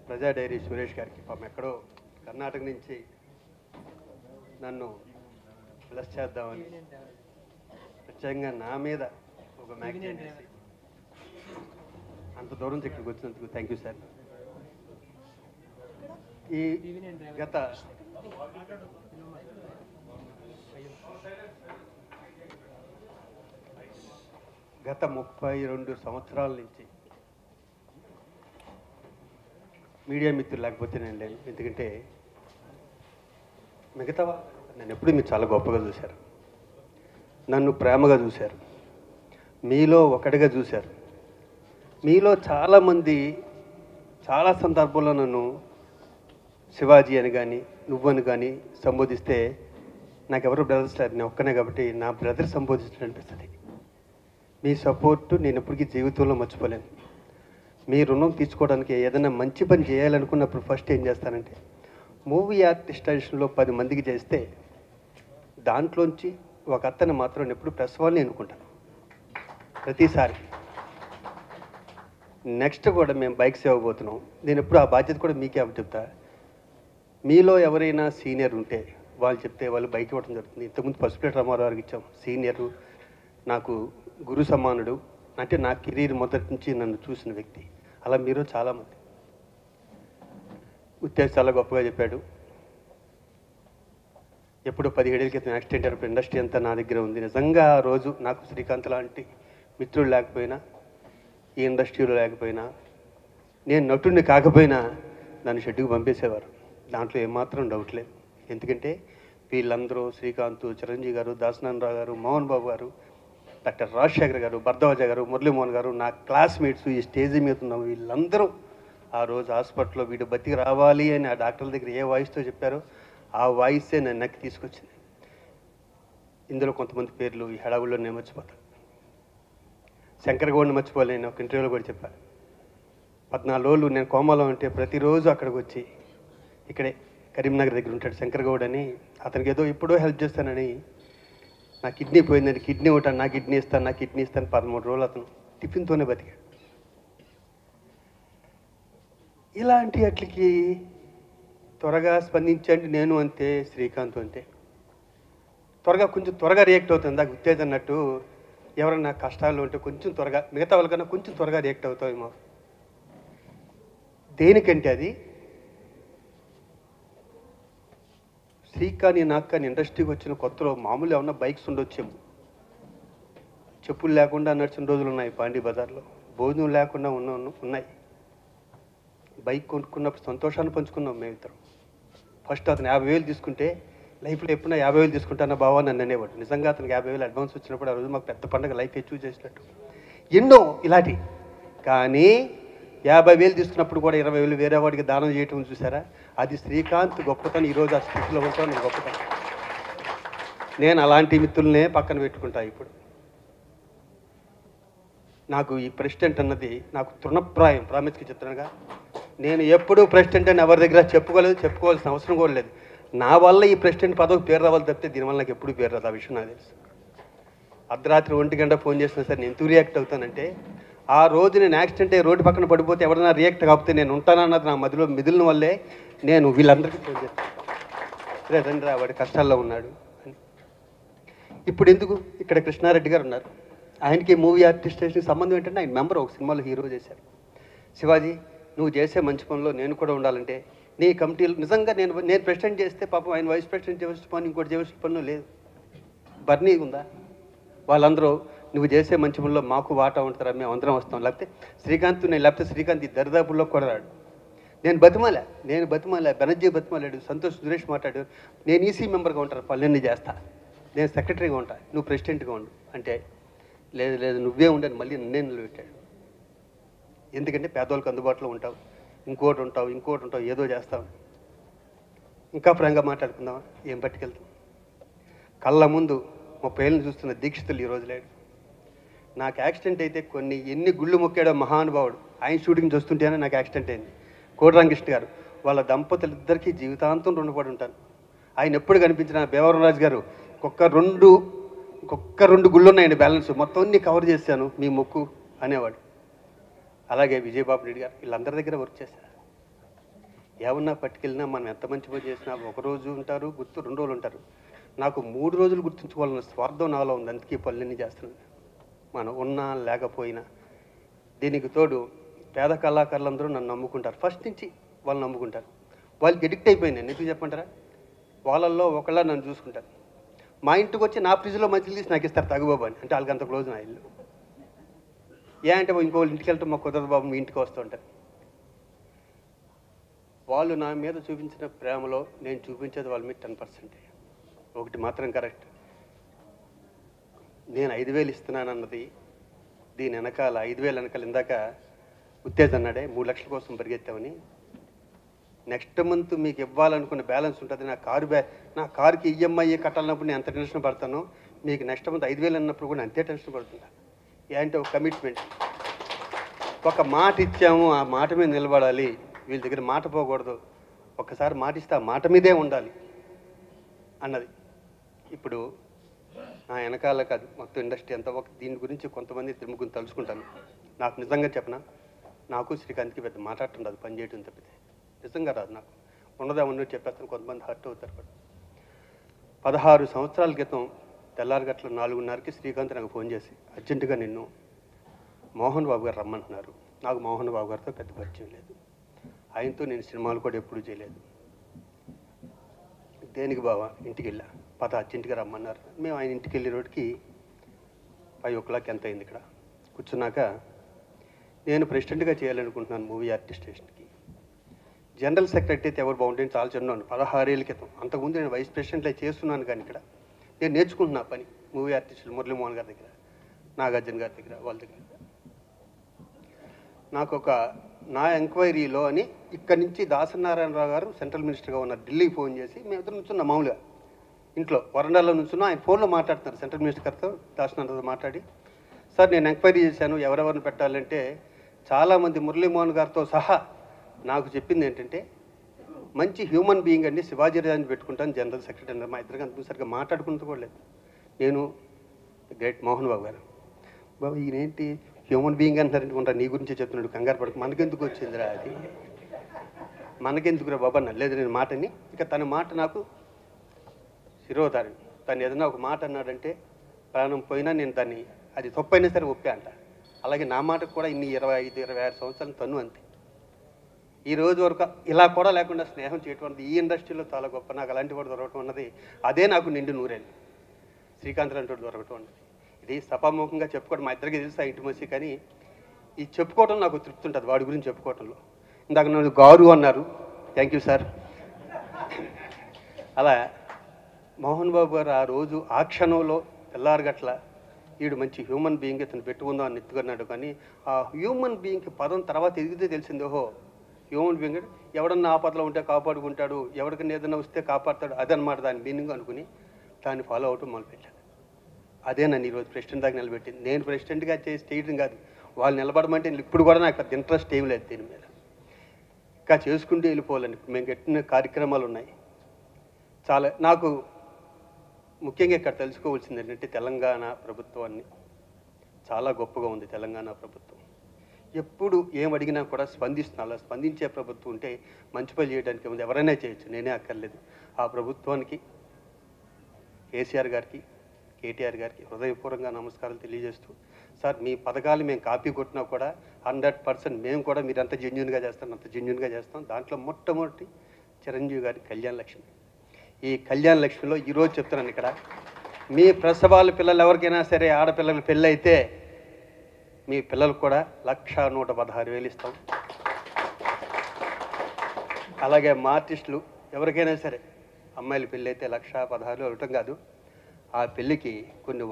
ప్రజా డైరీ సురేష్ గారికి పాపం ఎక్కడో కర్ణాటక నుంచి నన్ను బ్లెస్ చేద్దామని ప్రత్యేకంగా నా మీద ఒక మ్యాగజైన్ వేసి అంత దూరం నుంచి ఇక్కడికి వచ్చినందుకు థ్యాంక్ యూ సార్. ఈ గత 32 సంవత్సరాల నుంచి మీడియా మిత్రులు లేకపోతే నేను లేను. ఎందుకంటే మిగతా నన్ను ఎప్పుడు మీరు చాలా గొప్పగా చూశారు, నన్ను ప్రేమగా చూశారు, మీలో ఒకటిగా చూశారు. మీలో చాలామంది చాలా సందర్భంలో నన్ను శివాజీ అని కానీ నువ్వని కానీ సంబోధిస్తే నాకెవరు బ్రదర్స్ లేరు, నేను ఒక్కనే కాబట్టి నా బ్రదర్ సంబోధించడం అనిపిస్తుంది. మీ సపోర్టు నేను ఎప్పటికీ జీవితంలో మర్చిపోలేను. మీ రుణం తీసుకోవడానికి ఏదైనా మంచి పని చేయాలనుకున్నప్పుడు ఫస్ట్ ఏం చేస్తానంటే మూవీ ఆర్టిస్టేషన్లో 10 మందికి చేస్తే దాంట్లోంచి ఒక అతను మాత్రం నేను ఎప్పుడు ప్రెస్ వాళ్ళని ఎన్నుకుంటాను ప్రతిసారి. నెక్స్ట్ కూడా మేము బైక్స్ ఇవ్వబోతున్నాం, నేను ఎప్పుడు ఆ బాధ్యత కూడా మీకే చెప్తా. మీలో ఎవరైనా సీనియర్ ఉంటే వాళ్ళు చెప్తే వాళ్ళు బైక్ ఇవ్వడం జరుగుతుంది. ఇంతకుముందు పసుపులేటి రామారావు గారికి ఇచ్చాం, సీనియరు, నాకు గురు సమానుడు, అంటే నా కెరీర్ మొదటి నుంచి నన్ను చూసిన వ్యక్తి. అలా మీరు చాలామంది. ఉత్తేజ్ చాలా గొప్పగా చెప్పాడు. ఎప్పుడో 17 ఏళ్ళ క్రితం యాక్సిడెంట్ అయినప్పుడు ఇండస్ట్రీ అంతా నా దగ్గర ఉంది. నిజంగా ఆ రోజు నాకు శ్రీకాంత్ లాంటి మిత్రులు లేకపోయినా, ఈ ఇండస్ట్రీలో లేకపోయినా, నేను నటుడిని కాకపోయినా నన్ను షెడ్యూకి పంపేసేవారు. దాంట్లో ఏమాత్రం డౌట్ లేదు. ఎందుకంటే వీళ్ళందరూ శ్రీకాంత్, చిరంజీవి గారు, దాసనారాయణ గారు, మోహన్ బాబు గారు, డాక్టర్ రాజశేఖర్ గారు, భరద్వాజ గారు, మురళీమోహన్ గారు, నా క్లాస్మేట్స్, ఈ స్టేజ్ మీద ఉన్న వీళ్ళందరూ ఆ రోజు హాస్పిటల్లో వీడు బతికి రావాలి అని ఆ డాక్టర్ల దగ్గర ఏ వాయిస్తో చెప్పారో ఆ వాయిసే నన్ను నెక్కి తీసుకొచ్చింది. ఇందులో కొంతమంది పేర్లు ఈ హడావుల్లో నేను మర్చిపోతాను. శంకర్ గౌడ్ని మర్చిపోలేను, ఒక ఇంటర్వ్యూలో కూడా చెప్పాను. 14 రోజులు నేను కోమాలో ఉంటే ప్రతిరోజు అక్కడికి వచ్చి, ఇక్కడే కరీంనగర్ దగ్గర ఉంటాడు శంకర్ గౌడ్ అని, అతనికి ఏదో ఎప్పుడో హెల్ప్ చేస్తానని, నా కిడ్నీ పోయిందని కిడ్నీ ఉంటాను, నా కిడ్నీ ఇస్తాను, నా కిడ్నీ ఇస్తాను, 13 రోజులు అతను టిఫిన్తోనే బతికాడు. ఇలాంటి అట్లకి త్వరగా స్పందించండి. నేను అంతే, శ్రీకాంత్ అంతే. కొంచెం త్వరగా రియాక్ట్ అవుతుంది. దాకా ఉత్తేజ్ అన్నట్టు ఎవరైనా కష్టాలు ఉంటే కొంచెం త్వరగా, మిగతా వాళ్ళకన్నా కొంచెం త్వరగా రియాక్ట్ అవుతామేమో. దేనికంటే అది శ్రీకాని నాకు కానీ ఇండస్ట్రీకి వచ్చిన కొత్తలో మామూలు ఏమన్నా బైక్స్ ఉండొచ్చేమో, చెప్పులు లేకుండా నడిచిన రోజులు ఉన్నాయి పాండీ బజార్లో, భోజనం లేకుండా ఉన్నాయి. బైక్ కొనుక్కున్నప్పుడు సంతోషాన్ని పంచుకున్నాం మేమిద్దరం. ఫస్ట్ అతను 50,000 తీసుకుంటే లైఫ్లో ఎప్పుడైనా 50,000 తీసుకుంటానా బావా నన్ను అనేవాడు. నిజంగా అతనికి 50,000 అడ్వాన్స్ వచ్చినప్పుడు ఆ రోజు మాకు పెద్ద పండుగ, లైఫ్ అచీవ్ చేసినట్టు. ఎన్నో ఇలాంటి. కానీ 50,000 తీసుకున్నప్పుడు కూడా 20,000 వేరే వాడికి దానం చేయటం చూసారా, అది శ్రీకాంత్ గొప్పతనం. ఈరోజు ఆ స్థితిలో ఉంటాను నేను గొప్పతనం. నేను అలాంటి మిత్రులనే పక్కన పెట్టుకుంటా. ఇప్పుడు నాకు ఈ ప్రెసిడెంట్ అన్నది నాకు తృణప్రాయం. ప్రామిస్కి చెప్తానుగా, నేను ఎప్పుడూ ప్రెసిడెంట్ అని ఎవరి దగ్గర చెప్పుకోవాల్సిన అవసరం కూడా లేదు. నా వల్ల ఈ ప్రెసిడెంట్ పదవికి పేరు రావాలి తప్పితే దీనివల్ల నాకు ఎప్పుడు పేరు రాదు. ఆ విషయం నాకు తెలుసు. అర్ధరాత్రి 1 గంట ఫోన్ చేసినా సరే నేను ఎందుకు రియాక్ట్ అవుతానంటే, ఆ రోజు నేను యాక్సిడెంట్ అయ్యి రోడ్డు పక్కన పడిపోతే ఎవరైనా రియాక్ట్ కాకపోతే నేను ఉంటానన్నది నా మధ్యలో మిదిలిన వల్లే నేను వీళ్ళందరికీ ఫోన్ చేస్తాను, రండి రా వాడి కష్టాల్లో ఉన్నాడు అని. ఇప్పుడు ఎందుకు ఇక్కడ కృష్ణారెడ్డి గారు ఉన్నారు, ఆయనకి మూవీ ఆర్టిస్ట్కి సంబంధం ఏంటంటే ఆయన మెంబర్, ఒక సినిమాలో హీరో చేశారు. శివాజీ, నువ్వు చేసే మంచి పనిలో నేను కూడా ఉండాలంటే నీ కమిటీలు నిజంగా నేను ప్రెసిడెంట్ చేస్తే పాపం ఆయన వైస్ ప్రెసిడెంట్ చేయవలసిన పని, ఇంకోటి చేయవలసిన పనులు లేదు. బర్నీ ఉందా, వాళ్ళందరూ నువ్వు చేసే మంచి పనిలో మాకు వాటా ఉంటారా, మేము అందరం వస్తాం, లేకపోతే శ్రీకాంత్ నేను, లేకపోతే శ్రీకాంత్ ఈ దరిదాపుల్లో కూడా రాడు. నేను బతిమాలా బెనర్జీ బతిమాలాడు, సంతోష్ సురేష్ మాట్లాడాడు, నేను ఈసీ మెంబర్గా ఉంటాను, పనులన్నీ చేస్తా, నేను సెక్రటరీగా ఉంటా, నువ్వు ప్రెసిడెంట్గా ఉండు అంటే, లేదు నువ్వే ఉండని మళ్ళీ నన్నే నిలబెట్టాడు. ఎందుకంటే పేదవాళ్ళకి అందుబాటులో ఉంటావు, ఇంకోటి ఉంటావు, ఏదో చేస్తావు. ఇంకా ఫ్రాంక్గా మాట్లాడుకుందాం, ఏం పట్టుకెళ్తాం. కళ్ళ ముందు 30 ఏళ్ళని చూస్తున్న దీక్షితులు ఈరోజు లేడు. నాకు యాక్సిడెంట్ అయితే ఎన్ని గుళ్ళు మొక్కాడో మహానుభావుడు, ఆయన షూటింగ్ చూస్తుంటేనే నాకు యాక్సిడెంట్ అయింది. కోటరామకృష్ణ గారు, వాళ్ళ దంపతులిద్దరికీ జీవితాంతం రుణపడి ఉంటాను. ఆయన ఎప్పుడు కనిపించిన భీమవరం రాజు గారు, ఇంకొక 2 గుళ్ళు ఉన్నాయండి బ్యాలెన్స్, మొత్తం అన్ని కవర్ చేశాను మీ మొక్కు అనేవాడు. అలాగే విజయబాబు రెడ్డి గారు, వీళ్ళందరి దగ్గర వర్క్ చేశారు. ఏమన్నా పట్టుకెళ్ళినా మనం ఎంత మంచి పని చేసినా ఒకరోజు ఉంటారు గుర్తు 2 రోజులు ఉంటారు. నాకు 3 రోజులు గుర్తుంచుకోవాలన్న స్వార్థం నాలో ఉంది. అందుకే ఈ పనులన్నీ చేస్తున్నాను. మనం ఉన్నా లేకపోయినా. దీనికి తోడు పేద కళాకారులందరూ నన్ను నమ్ముకుంటారు. ఫస్ట్ నుంచి వాళ్ళు నమ్ముకుంటారు. వాళ్ళకి ఎడిక్ట్ అయిపోయింది. నేను ఎందుకు చెప్పంటారా? వాళ్ళల్లో ఒకళ్ళ నన్ను చూసుకుంటారు. మా ఇంటికి వచ్చి నా ఫ్రిడ్జ్లో మంచిలు తీసి నాకు ఇస్తారు తగుబాబు అని. అంటే వాళ్ళకి అంత క్లోజ్ నా ఇల్లు. అంటే ఇంకోళ్ళ ఇంటికి వెళ్తే మా కుదరదు బాబు మీ ఇంటికి వస్తూ ఉంటారు. వాళ్ళు నా మీద చూపించిన ప్రేమలో నేను చూపించేది వాళ్ళ మీద 10%. ఒకటి మాత్రం కరెక్ట్. నేను 5,000 ఇస్తున్నానన్నది దీని వెనకాల 5,000 వెనకాల ఇందాక ఉత్తేజ్ అన్నాడే 3 లక్షల కోసం పరిగెత్తామని. నెక్స్ట్ మంత్ మీకు ఇవ్వాలనుకున్న బ్యాలెన్స్ ఉంటుంది. నా కారుకి ఈఎంఐ కట్టాలన్నప్పుడు నేను ఎంత టెన్షన్ పడతానో మీకు నెక్స్ట్ మంత్ 5,000 అన్నప్పుడు కూడా అంతే టెన్షన్ పడుతుందా. ఏంటంటే ఒక కమిట్మెంట్, ఒక మాట ఇచ్చాము, ఆ మాట మీద నిలబడాలి. వీళ్ళ దగ్గర మాట పోకూడదు. ఒక్కసారి మాట ఇస్తే ఆ మాట మీదే ఉండాలి అన్నది. ఇప్పుడు నా వెనకాల కాదు మొత్తం ఇండస్ట్రీ అంతా దీని గురించి కొంతమంది ముగ్గురు తలుచుకుంటాను. నాకు నిజంగా చెప్పనా, నాకు శ్రీకాంత్కి పెద్ద మాట్లాడుతుండదు పని చేయటం తప్పితే. నిజంగా రాదు నాకు. ఉన్నదా ఉన్నట్టు చెప్పేస్తాను. కొంతమంది హర్ట్ అవుతారు కూడా. 16 సంవత్సరాల క్రితం తెల్లారగట్ల 4:30కి శ్రీకాంత్ నాకు ఫోన్ చేసి అర్జెంటుగా నిన్ను మోహన్ బాబు గారు రమ్మంటున్నారు. నాకు మోహన్ బాబు గారితో పెద్ద పరిచయం లేదు. ఆయనతో నేను సినిమాలు కూడా ఎప్పుడూ చేయలేదు. దేనికి బావా ఇంటికి వెళ్ళా, అర్జెంటుగా రమ్మన్నారు. మేము ఆయన ఇంటికి వెళ్ళే రోడ్కి 5 o'clock ఎంత అయింది. ఇక్కడ కూర్చున్నాక నేను ప్రెసిడెంట్గా చేయాలనుకుంటున్నాను మూవీ ఆర్టిస్టేషన్కి. జనరల్ సెక్రటరీ అయితే ఎవరు బాగుంటుంది చాలా చిన్నాను 16 ఏళ్ళ క్రితం. అంతకుముందు నేను వైస్ ప్రెసిడెంట్లో చేస్తున్నాను. కానీ ఇక్కడ నేను నేర్చుకుంటున్నా పని మూవీ ఆర్టిస్టులు మురళీమోహన్ గారి దగ్గర, నాగార్జున గారి దగ్గర, వాళ్ళ దగ్గర. నాకు నా ఎంక్వైరీలో అని ఇక్కడి నుంచి దాసనారాయణరావు గారు సెంట్రల్ మినిస్టర్గా ఉన్న ఢిల్లీకి ఫోన్ చేసి మేము ఇద్దరు నుంచున్నాం మామూలుగా ఇంట్లో వరండాలో నుంచున్నా. ఆయన ఫోన్లో మాట్లాడుతున్నారు సెంట్రల్ మినిస్టర్ గారితో, దాసనారాయణరావు మాట్లాడి, సార్ నేను ఎంక్వైరీ చేశాను ఎవరెవరిని పెట్టాలంటే చాలామంది మురళీమోహన్ గారితో సహా నాకు చెప్పింది ఏంటంటే మంచి హ్యూమన్ బీయింగ్ అండి శివాజీ రాజాని పెట్టుకుంటాను జనరల్ సెక్రటరీ అన్నారు. మా ఇద్దరికి అంత సరిగ్గా మాట్లాడుకుంటూ కూడా లేదు. నేను గ్రేట్ మోహన్ బాబు గారు, బాబు ఈయనేంటి హ్యూమన్ బీయింగ్ అంటారు, నీ గురించి చెప్తున్నాడు, కంగారు పడుకు, మనకెందుకు వచ్చిందిరా అది, మనకెందుకురా బాబా అన్న. లేదు నేను మాటని ఇక తన మాట నాకు శిరోధారణ. తను ఏదైనా ఒక మాట అన్నాడంటే ప్రాణం పోయినా నేను దాన్ని అది తప్పైనా సరే ఒప్పే అంట. అలాగే నా మాటకు కూడా ఇన్ని 25-26 సంవత్సరాలు తను అంతే. ఈ రోజు వరకు ఇలా కూడా లేకుండా స్నేహం చేయటం అన్నది ఈ ఇండస్ట్రీలో చాలా గొప్ప. నాకు అలాంటి వాడు దొరకటం అన్నది అదే నాకు నిండు నూరేళ్ళు. శ్రీకాంత్ లాంటి వాడు దొరకటం అన్నది ఇది సభాముఖంగా చెప్పుకోవడం మా ఇద్దరికి తెలుసు ఆ ఇంటిమసి. కానీ ఈ చెప్పుకోవటం నాకు తృప్తి ఉంటుంది వాడి గురించి చెప్పుకోవటంలో. ఇందాక నన్ను గారు అన్నారు, థ్యాంక్ యూ సార్. అలా మోహన్ బాబు గారు ఆ రోజు ఆ క్షణంలో తెల్లారగట్ల వీడు మంచి హ్యూమన్ బీయింగ్ ఇతను పెట్టుకుందాం అని ఎత్తుకున్నాడు. కానీ ఆ హ్యూమన్ బీయింగ్కి పదం తర్వాత ఎదిగితే తెలిసింది, ఓహో హ్యూమన్ బీయింగ్ ఎవడన్నా ఆపదలో ఉంటే కాపాడుకుంటాడు, ఎవరికైనా ఏదైనా వస్తే కాపాడుతాడు, అదనమాట దాని మీనింగ్ అనుకుని దాన్ని ఫాలో అవటం మొదలుపెట్టాను. అదే నన్ను ఈరోజు ప్రెసిడెంట్ దాకా నిలబెట్టింది. నేను ప్రెసిడెంట్గా చేయడం కాదు, వాళ్ళు నిలబడమంటే ఇప్పుడు కూడా నాకు పెద్ద ఇంట్రెస్ట్ ఏం లేదు దీని మీద. ఇంకా చేసుకుంటూ వెళ్ళిపోవాలని మేము కట్టిన కార్యక్రమాలు ఉన్నాయి చాలా. నాకు ముఖ్యంగా ఇక్కడ తెలుసుకోవాల్సింది ఏంటంటే తెలంగాణ ప్రభుత్వాన్ని చాలా గొప్పగా ఉంది. తెలంగాణ ప్రభుత్వం ఎప్పుడు ఏం అడిగినా కూడా స్పందిస్తున్నా. అలా స్పందించే ప్రభుత్వం ఉంటే మంచి పని చేయడానికి ఉంది, ఎవరైనా చేయొచ్చు, నేనే అక్కర్లేదు. ఆ ప్రభుత్వానికి కేసీఆర్ గారికి కేటీఆర్ గారికి హృదయపూర్వకంగా నమస్కారాలు తెలియజేస్తూ, సార్ మీ పథకాలు మేము కాపీ కొట్టినా కూడా 100% మేము కూడా మీరు అంత జెన్యూన్గా చేస్తాం, అంత జెన్యూన్గా చేస్తాం. దాంట్లో మొట్టమొదటి చిరంజీవి గారి కళ్యాణ లక్ష్మి. ఈ కళ్యాణ లక్ష్మిలో ఈరోజు చెప్తున్నాను ఇక్కడ, మీ ప్రసవాల పిల్లలు ఎవరికైనా సరే ఆడపిల్లలు పెళ్ళి అయితే మీ పిల్లలకు కూడా 1,116,000 ఇస్తాం. అలాగే మా ఆర్టిస్టులు ఎవరికైనా సరే అమ్మాయిల పెళ్ళి అయితే 1,16,000 ఇవ్వటం కాదు, ఆ పెళ్ళికి కొన్ని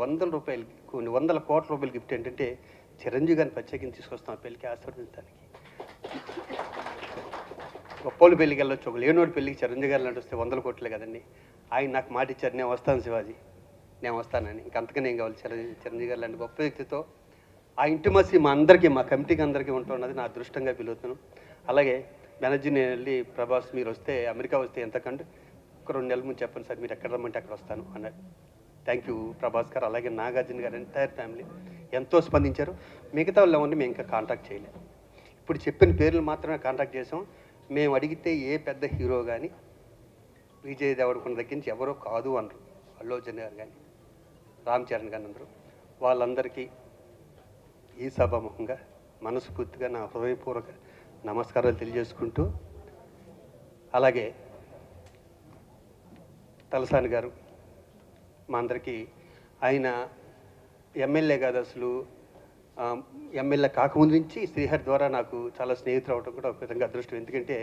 వందల కోట్ల రూపాయలు గిఫ్ట్ ఏంటంటే చిరంజీవి గారిని ప్రత్యేకించి తీసుకొస్తాం ఆ పెళ్ళికి ఆశీర్వదించడానికి. గొప్పోళ్ళు పెళ్ళికి వెళ్ళొచ్చు, ఒక లేనోడి పెళ్ళికి చిరంజీవి గారు నడిస్తే 100 కోట్లే కదండి. ఆయన నాకు మాట ఇచ్చారు, నేను వస్తాను శివాజీ, నేను వస్తానని. ఇంకంతకనే ఏం కావాలి. చిరంజీవి గారు లాంటి గొప్ప వ్యక్తితో ఆ ఇంటిమసి మా అందరికీ, మా కమిటీకి అందరికీ ఉంటున్నది నా అదృష్టంగా పిలుగుతాను. అలాగే బెనర్జీ నేను వెళ్ళి ప్రభాస్ మీరు వస్తే అమెరికా వస్తే ఎంతకంటే ఒక 2 నెలల ముందు చెప్పండి సార్, మీరు ఎక్కడ రమ్మంటే అక్కడ వస్తాను అన్నాడు. థ్యాంక్ యూ ప్రభాస్ గారు. అలాగే నాగార్జున గారు ఎంటైర్ ఫ్యామిలీ ఎంతో స్పందించారు. మిగతా వాళ్ళు ఏమన్నా మేము ఇంకా కాంటాక్ట్ చేయలేదు. ఇప్పుడు చెప్పిన పేర్లు మాత్రమే కాంటాక్ట్ చేసాం. మేము అడిగితే ఏ పెద్ద హీరో కానీ విజయ్ దేవరకొండ దగ్గర నుంచి ఎవరో కాదు అనరు. అల్లు అర్జున్ గారు కానీ రామ్ చరణ్ గారు అందరూ. వాళ్ళందరికీ ఈ సభాముఖంగా మనస్ఫూర్తిగా నా హృదయపూర్వక నమస్కారాలు తెలియజేసుకుంటూ, అలాగే తలసాని గారు మా అందరికీ, ఆయన ఎమ్మెల్యే కాదు అసలు, ఎమ్మెల్యే కాకముందు నుంచి శ్రీహరి ద్వారా నాకు చాలా స్నేహితులు అవడం కూడా ఒక విధంగా అదృష్టం. ఎందుకంటే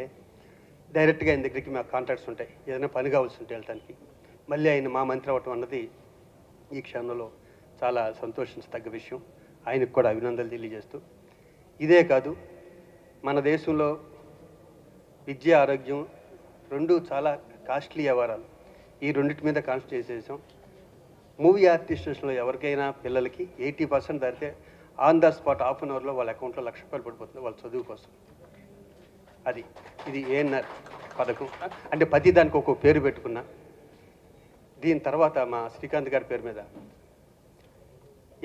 డైరెక్ట్గా ఆయన దగ్గరికి మాకు కాంటాక్ట్స్ ఉంటాయి, ఏదైనా పని కావాల్సి ఉంటే వెళ్ళటానికి. మళ్ళీ ఆయన మా మంత్రి అవ్వటం అన్నది ఈ క్షణంలో చాలా సంతోషించదగ్గ విషయం. ఆయనకు కూడా అభినందనలు తెలియజేస్తూ, ఇదే కాదు మన దేశంలో విద్య ఆరోగ్యం రెండు చాలా కాస్ట్లీ వ్యవహారాలు. ఈ రెండింటి మీద కాన్సన్ట్రేట్ చేసాం. మూవీ ఆర్టిస్టులో ఎవరికైనా పిల్లలకి 80% దాటితే on the spot half an అవర్లో వాళ్ళ అకౌంట్లో ₹1,00,000 పడిపోతుంది వాళ్ళ చదువు కోసం. ఇది ఏఎన్ఆర్ పథకం. అంటే ప్రతి దానికి ఒక్కో పేరు పెట్టుకున్నా. దీని తర్వాత మా శ్రీకాంత్ గారి పేరు మీద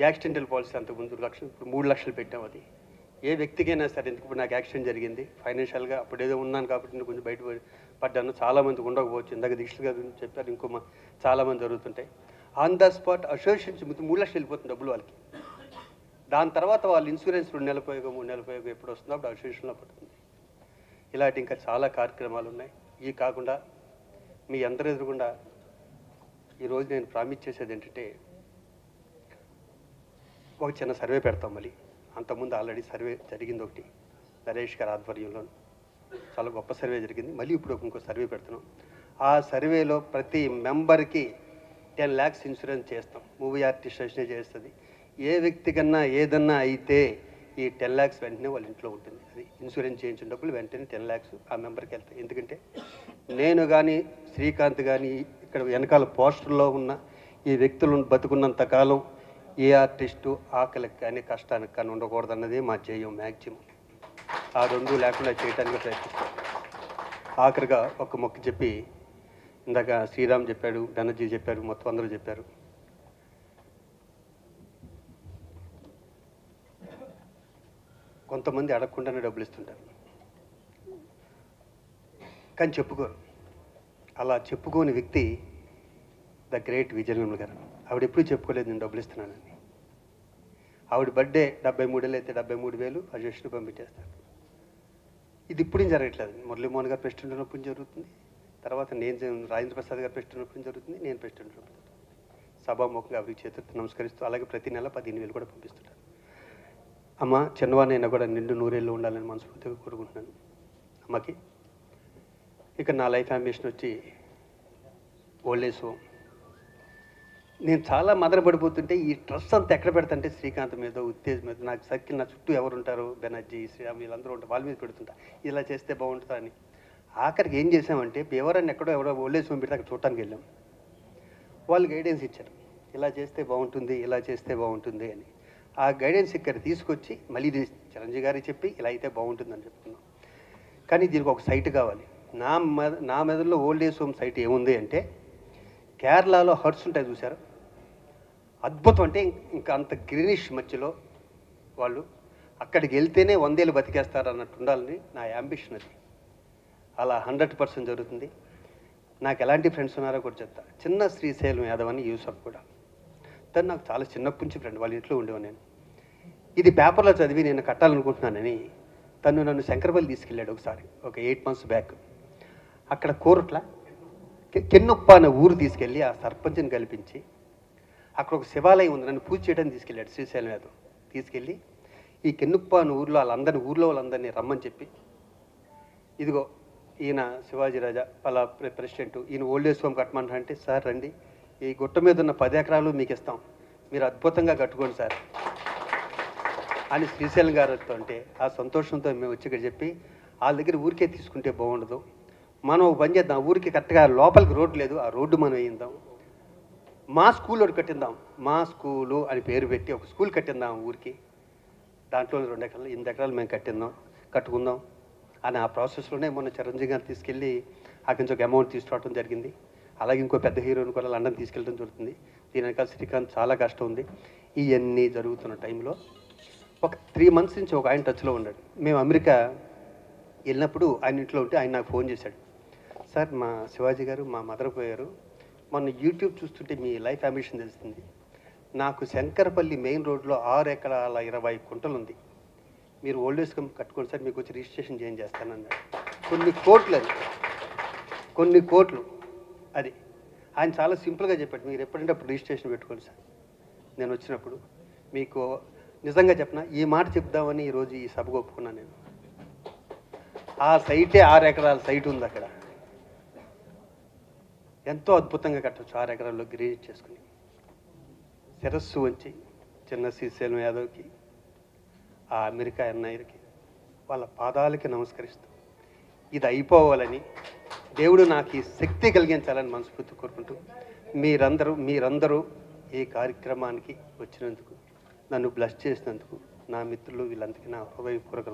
యాక్సిడెంటల్ పాలసీ అంతకుముందు 1 లక్షలు, ఇప్పుడు 3 లక్షలు పెట్టాం. అది ఏ వ్యక్తికైనా సరే, ఎందుకు ఇప్పుడు నాకు యాక్సిడెంట్ జరిగింది ఫైనాన్షియల్గా, అప్పుడు ఏదో ఉన్నాను కాబట్టి నేను కొంచెం బయట పడ్డాను. చాలామంది ఉండకపోవచ్చు, ఇందాక దీక్షలు గారు చెప్పారు, ఇంకో చాలామంది జరుగుతుంటాయి. ఆన్ ద స్పాట్ అసోసియేషన్స్ 3 లక్షలు వెళ్ళిపోతుంది డబ్బులు వాళ్ళకి. దాని తర్వాత వాళ్ళు ఇన్సూరెన్స్ 2 నెలల పోయో 3 నెలల పోయో ఎప్పుడు వస్తుందో అప్పుడు అసోసియేషన్లో పడుతుంది. ఇలాంటి ఇంకా చాలా కార్యక్రమాలు ఉన్నాయి. ఇవి కాకుండా మీ అందరి ఎదురుగుండా ఈరోజు నేను ప్రామిస్ చేసేది ఏంటంటే, ఒక చిన్న సర్వే పెడతాం. మళ్ళీ అంతకుముందు ఆల్రెడీ సర్వే జరిగింది ఒకటి, నరేష్ గారి ఆధ్వర్యంలో చాలా గొప్ప సర్వే జరిగింది. మళ్ళీ ఇప్పుడు ఇంకో సర్వే పెడుతున్నాం. ఆ సర్వేలో ప్రతి మెంబర్కి 10 lakhs ఇన్సూరెన్స్ చేస్తాం. మూవీ ఆర్టిస్ట్ అసోసియేషన్ చేస్తుంది. ఏ వ్యక్తికన్నా ఏదన్నా అయితే ఈ 10 lakhs వెంటనే వాళ్ళ ఇంట్లో ఉంటుంది. అది ఇన్సూరెన్స్ చేయించిన డబ్బులు వెంటనే 10 lakhs ఆ మెంబర్కి వెళ్తాయి. ఎందుకంటే నేను కానీ శ్రీకాంత్ కానీ ఇక్కడ వెనకాల పోస్టర్లో ఉన్న ఈ వ్యక్తులను బతుకున్నంత కాలం ఏ ఆర్టిస్టు ఆకలికి కానీ కష్టానికి కానీ ఉండకూడదన్నది మా ధ్యేయం. మ్యాక్సిమం ఆ రెండు లేకుండా చేయడానికి ప్రయత్నిస్తాం. ఆఖరిగా ఒక మొక్క చెప్పి, ఇందాక శ్రీరామ్ చెప్పాడు, బెనర్జీ చెప్పారు, మొత్తం అందరూ చెప్పారు. కొంతమంది అడగకుండానే డబ్బులు ఇస్తుంటారు కానీ చెప్పుకోరు. అలా చెప్పుకోని వ్యక్తి ద గ్రేట్ విజయనిర్మల గారు. ఆవిడ ఎప్పుడూ చెప్పుకోలేదు నేను డబ్బులు ఇస్తున్నానని. ఆవిడ బర్త్డే 73 అయితే 73,000 అసోసియేషన్ పంపించేస్తారు. ఇది ఇప్పుడు జరగట్లేదు. మురళీమోహన్ గారు ప్రెసిడెంట్ ఉన్నప్పుడు జరుగుతుంది, తర్వాత నేను రాజేంద్ర ప్రసాద్ గారు ప్రెసిడెంట్ ఉన్నప్పుడు జరుగుతుంది, నేను ప్రెసిడెంట్ ఉన్నప్పుడు. సభాముఖంగా అవి చేతులతో నమస్కరిస్తూ, అలాగే ప్రతి నెల 15,000 కూడా పంపిస్తుంటారు. అమ్మ చిన్నవాడినైనా కూడా నిండు 100 ఏళ్ళు ఉండాలని మనస్ఫూర్తిగా కోరుకుంటున్నాను అమ్మకి. ఇక నా లైఫ్ అంబిషన్ వచ్చి ఓల్డ్ ఏజ్ హోమ్. నేను చాలా మదనపడిపోతుంటే ఈ ట్రస్ట్ అంతా ఎక్కడ పెడతాంటే శ్రీకాంత్ మీద, ఉత్తేజ్ మీద, నాకు సర్కిల్ నా చుట్టూ ఎవరు ఉంటారు, బెనర్జీ, శ్రీరామ్, వీళ్ళందరూ ఉంటారు, వాళ్ళ మీద పెడుతుంటా ఇలా చేస్తే బాగుంటుందా అని. ఆఖరికి ఏం చేసామంటే ఎవరన్నా ఎవరో ఓల్డ్ ఏజ్ హోమ్ పెడితే అక్కడ చూడటానికి వెళ్ళాం. వాళ్ళు గైడెన్స్ ఇచ్చారు, ఇలా చేస్తే బాగుంటుంది, ఇలా చేస్తే బాగుంటుంది అని. ఆ గైడెన్స్ ఇక్కడ తీసుకొచ్చి మళ్ళీ చిరంజీవి గారికి చెప్పి ఇలా అయితే బాగుంటుందని చెప్తున్నాం. కానీ దీనికి ఒక సైట్ కావాలి. నా మెదడులో ఓల్డ్ ఏజ్ హోమ్ సైట్ ఏముంది అంటే, కేరళలో హట్స్ ఉంటాయి చూసారు, అద్భుతం. అంటే ఇంకా అంత గ్రీనిష్ మధ్యలో వాళ్ళు అక్కడికి వెళ్తేనే 100 ఏళ్ళు బతికేస్తారు అన్నట్టు ఉండాలని నా యాంబిషన్. అది అలా 100% జరుగుతుంది. నాకు ఎలాంటి ఫ్రెండ్స్ ఉన్నారో కూడా చెప్తా. చిన్న శ్రీశైలం యాదవ్ అని యూసఫ్ కూడా, తను నాకు చాలా చిన్నప్పటి నుంచి ఫ్రెండ్, వాళ్ళ ఇంట్లో ఉండేవాడు. నేను ఇది పేపర్లో చదివి నేను కట్టాలనుకుంటున్నానని తను నన్ను శంకరపల్లి తీసుకెళ్ళాడు ఒకసారి, ఒక 8 months బ్యాక్. అక్కడ కోరుట్ల కెన్నొప్ప అనే ఊరు తీసుకెళ్ళి ఆ సర్పంచ్ని కల్పించి అక్కడ ఒక శివాలయం ఉంది, నన్ను పూజ చేయడానికి తీసుకెళ్ళాడు శ్రీశైలం యాదవ్. తీసుకెళ్ళి ఈ కెన్నొప్ప అనే ఊర్లో వాళ్ళందరినీ రమ్మని చెప్పి, ఇదిగో ఈయన శివాజీ రాజా వాళ్ళ ప్రెసిడెంట్, ఈయన ఓల్డ్ ఏజ్ హోమ్ కట్టమంటారు అంటే, సార్ రండి, ఈ గుట్ట మీద ఉన్న 10 ఎకరాలు మీకు ఇస్తాం, మీరు అద్భుతంగా కట్టుకోండి సార్ అని శ్రీశైలం గారితో అంటే, ఆ సంతోషంతో మేము వచ్చి ఇక్కడ చెప్పి, వాళ్ళ దగ్గర ఊరికే తీసుకుంటే బాగుండదు, మనం పని చేద్దాం, ఊరికి కరెక్ట్గా లోపలికి రోడ్డు లేదు, ఆ రోడ్డు మనం వేయిందాం, మా స్కూల్ ఒకటి కట్టిందాం, మా స్కూలు అని పేరు పెట్టి ఒక స్కూల్ కట్టిందాం ఊరికి, దాంట్లో 2 ఎకరాలు 8 ఎకరాలు మేము కట్టుకుందాం అని ఆ ప్రాసెస్లోనే మొన్న చిరంజీవి గారు తీసుకెళ్ళి అక్కడి నుంచి ఒక అమౌంట్ తీసుకురావడం జరిగింది. అలాగే ఇంకో పెద్ద హీరోని కూడా లండన్ తీసుకెళ్ళడం జరుగుతుంది. దీని వెనకాల శ్రీకాంత్ చాలా కష్టం ఉంది. ఇవన్నీ జరుగుతున్న టైంలో ఒక 3 months నుంచి ఒక ఆయన టచ్లో ఉన్నాడు. మేము అమెరికా వెళ్ళినప్పుడు ఆయన ఇంట్లో ఉంటే ఆయన నాకు ఫోన్ చేశాడు. సార్ మా శివాజీ గారు మా మదర్ పోయారు, మొన్న యూట్యూబ్ చూస్తుంటే మీ లైఫ్ అంబిషన్ తెలిసింది. నాకు శంకరపల్లి మెయిన్ రోడ్లో 6 ఎకరాల 20 గుంటలు ఉంది, మీరు ఓల్డ్ ఏజ్ కమ్ కట్టుకోండి సార్, మీకు వచ్చి రిజిస్ట్రేషన్ చేంజ్ చేస్తానన్నాడు. కొన్ని కోట్లు అది, కొన్ని కోట్లు అది. ఆయన చాలా సింపుల్గా చెప్పాడు, మీరు ఎప్పుడంటే అప్పుడు రిజిస్ట్రేషన్ పెట్టుకోండి సార్. నేను వచ్చినప్పుడు మీకు నిజంగా చెప్పిన ఈ మాట చెప్దామని ఈరోజు ఈ సభకు ఒప్పుకున్నాను నేను. ఆ సైటే 6 ఎకరాల సైట్ ఉంది అక్కడ, ఎంతో అద్భుతంగా కట్టవచ్చు. 6 ఎకరాల్లో రిజిస్టర్ చేసుకుని శిరస్సు వంచి చిన్న శ్రీశైలం యాదవ్కి, ఆ అమెరికా అన్నయ్యకి, వాళ్ళ పాదాలకి నమస్కరిస్తూ ఇది అయిపోవాలని దేవుడు నాకు ఈ శక్తి కలిగించాలని మనస్ఫూర్తి కోరుకుంటూ మీరందరూ ఈ కార్యక్రమానికి వచ్చినందుకు, నన్ను బ్లెస్ చేసినందుకు, నా మిత్రులు వీళ్ళందరికీ నా హృదయపూర్వక